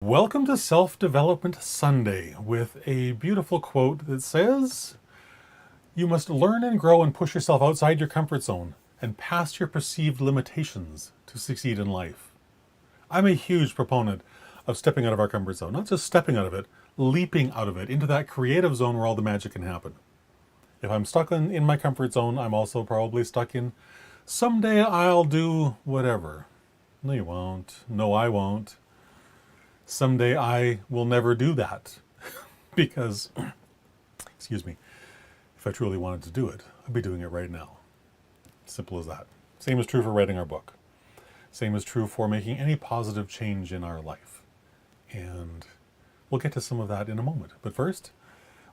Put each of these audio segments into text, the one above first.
Welcome to Self-Development Sunday with a beautiful quote that says, "You must learn and grow and push yourself outside your comfort zone and past your perceived limitations to succeed in life." I'm a huge proponent of stepping out of our comfort zone, not just stepping out of it, leaping out of it into that creative zone where all the magic can happen. If I'm stuck in my comfort zone, I'm also probably stuck in someday I'll do whatever. No, you won't. No, I won't. Someday I will never do that because, excuse me, if I truly wanted to do it, I'd be doing it right now. Simple as that. Same is true for writing our book. Same is true for making any positive change in our life. And we'll get to some of that in a moment. But first,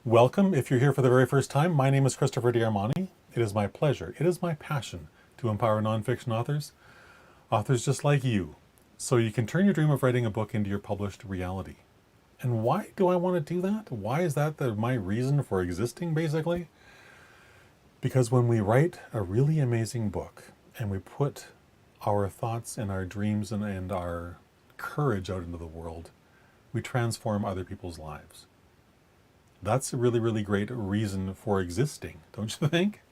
welcome. If you're here for the very first time, my name is Christopher D'Armani. It is my pleasure, it is my passion to empower nonfiction authors just like you, so you can turn your dream of writing a book into your published reality. And why do I want to do that? Why is that my reason for existing, basically? Because when we write a really amazing book and we put our thoughts and our dreams and our courage out into the world, we transform other people's lives. That's a really, really great reason for existing, don't you think?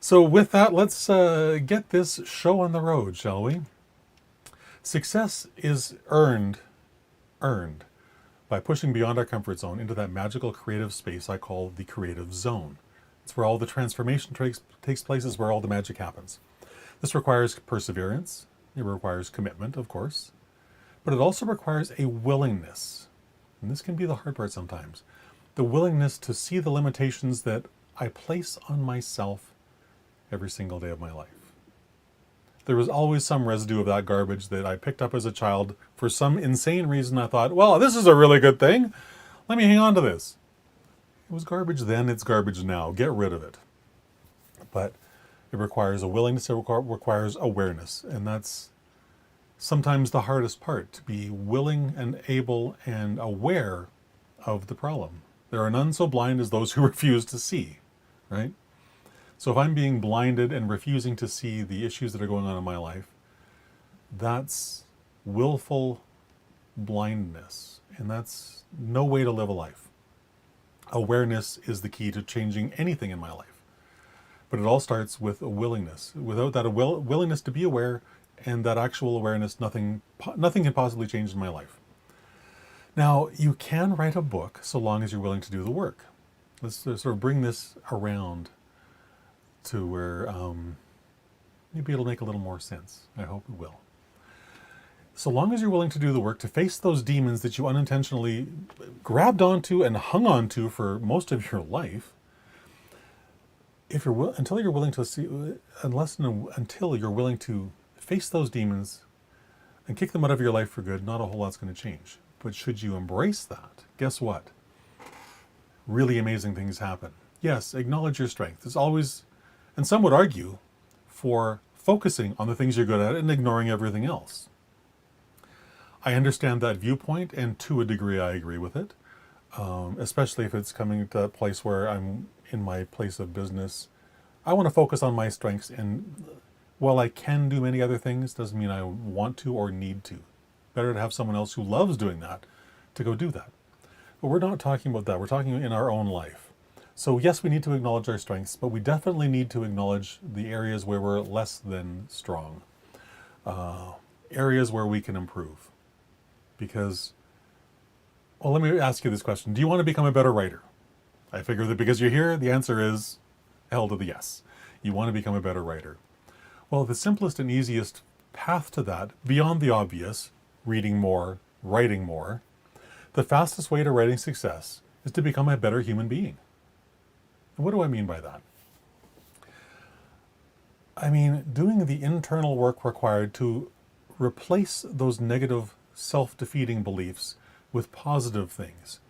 So with that, let's get this show on the road, shall we? Success is earned by pushing beyond our comfort zone into that magical creative space I call the creative zone. It's where all the transformation takes place, is where all the magic happens. This requires perseverance, it requires commitment, of course, but it also requires a willingness, and this can be the hard part sometimes, the willingness to see the limitations that I place on myself every single day of my life. There was always some residue of that garbage that I picked up as a child. For some insane reason, I thought, well, this is a really good thing. Let me hang on to this. It was garbage then, it's garbage now. Get rid of it. But it requires a willingness, it requires awareness. And that's sometimes the hardest part, to be willing and able and aware of the problem. There are none so blind as those who refuse to see, right? So if I'm being blinded and refusing to see the issues that are going on in my life, that's willful blindness, and that's no way to live a life. Awareness is the key to changing anything in my life. But it all starts with a willingness. Without that willingness to be aware and that actual awareness, nothing can possibly change in my life. Now, you can write a book so long as you're willing to do the work. Let's sort of bring this around to where maybe it'll make a little more sense. I hope it will. So long as you're willing to do the work to face those demons that you unintentionally grabbed onto and hung onto for most of your life, until you're willing to face those demons and kick them out of your life for good, not a whole lot's going to change. But should you embrace that, guess what? Really amazing things happen. Yes, acknowledge your strength. It's always, and some would argue, for focusing on the things you're good at and ignoring everything else. I understand that viewpoint, and to a degree I agree with it, especially if it's coming to a place where I'm in my place of business. I want to focus on my strengths, and while I can do many other things, doesn't mean I want to or need to. Better to have someone else who loves doing that to go do that. But we're not talking about that. We're talking in our own life. So yes, we need to acknowledge our strengths, but we definitely need to acknowledge the areas where we're less than strong, areas where we can improve. Because, well, let me ask you this question. Do you want to become a better writer? I figure that because you're here, the answer is hell to the yes. You want to become a better writer. Well, the simplest and easiest path to that, beyond the obvious, reading more, writing more, the fastest way to writing success is to become a better human being. What do I mean by that? I mean, doing the internal work required to replace those negative self-defeating beliefs with positive things.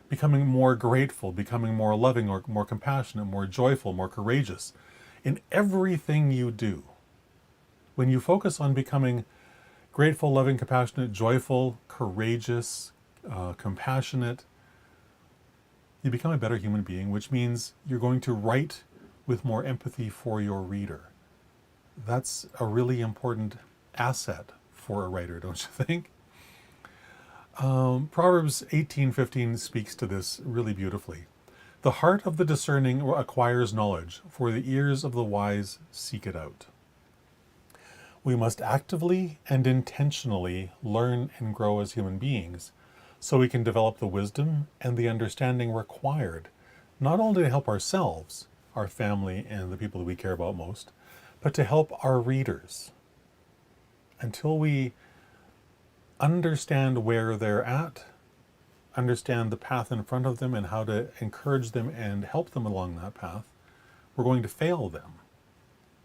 Becoming more grateful, becoming more loving, or more compassionate, more joyful, more courageous in everything you do. When you focus on becoming grateful, loving, compassionate, joyful, courageous, compassionate, you become a better human being, which means you're going to write with more empathy for your reader. That's a really important asset for a writer, don't you think? Proverbs 18:15 speaks to this really beautifully. The heart of the discerning acquires knowledge, for the ears of the wise seek it out. We must actively and intentionally learn and grow as human beings so we can develop the wisdom and the understanding required, not only to help ourselves, our family, and the people that we care about most, but to help our readers. Until we understand where they're at, understand the path in front of them and how to encourage them and help them along that path, we're going to fail them.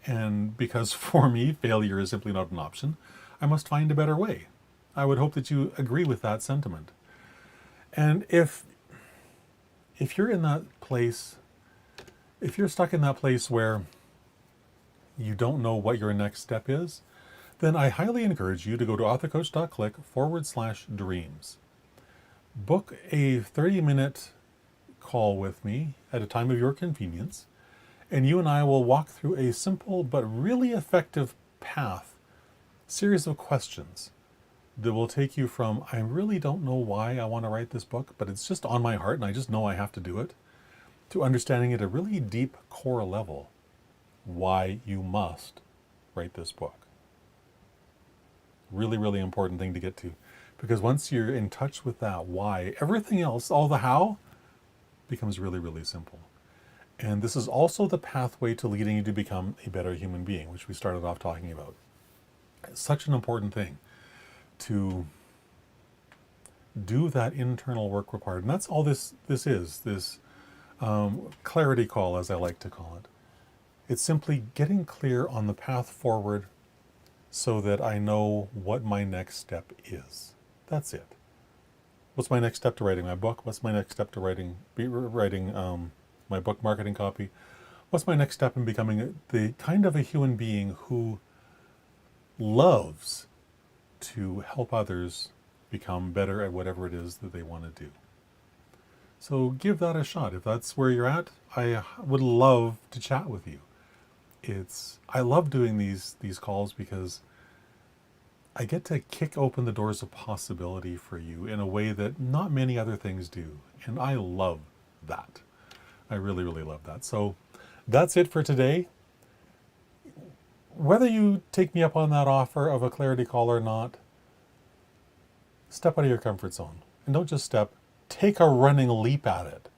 And because for me, failure is simply not an option, I must find a better way. I would hope that you agree with that sentiment. And if you're in that place, if you're stuck in that place where you don't know what your next step is, then I highly encourage you to go to authorcoach.click/dreams. Book a 30-minute call with me at a time of your convenience, and you and I will walk through a simple but really effective path, series of questions that will take you from, I really don't know why I want to write this book, but it's just on my heart and I just know I have to do it, to understanding at a really deep core level why you must write this book. Really, really important thing to get to. Because once you're in touch with that why, everything else, all the how, becomes really, really simple. And this is also the pathway to leading you to become a better human being, which we started off talking about. It's such an important thing to do that internal work required. And that's all this is, this clarity call, as I like to call it. It's simply getting clear on the path forward so that I know what my next step is. That's it. What's my next step to writing my book? What's my next step to writing my book marketing copy? What's my next step in becoming the kind of a human being who loves to help others become better at whatever it is that they want to do? So give that a shot. If that's where you're at, I would love to chat with you. I love doing these calls because I get to kick open the doors of possibility for you in a way that not many other things do. And I love that. I really, really love that. So that's it for today. Whether you take me up on that offer of a clarity call or not, step out of your comfort zone. And don't just step, take a running leap at it.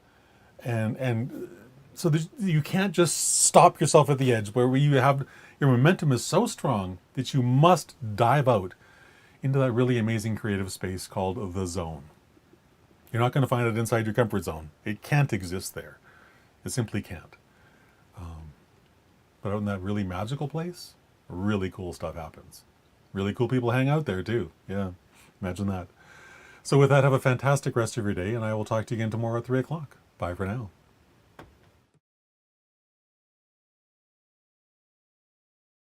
And so you can't just stop yourself at the edge where you have, your momentum is so strong that you must dive out into that really amazing creative space called the zone. You're not going to find it inside your comfort zone. It can't exist there. It simply can't. But out in that really magical place, really cool stuff happens. Really cool people hang out there too. Yeah, imagine that. So with that, have a fantastic rest of your day, and I will talk to you again tomorrow at 3 o'clock. Bye for now.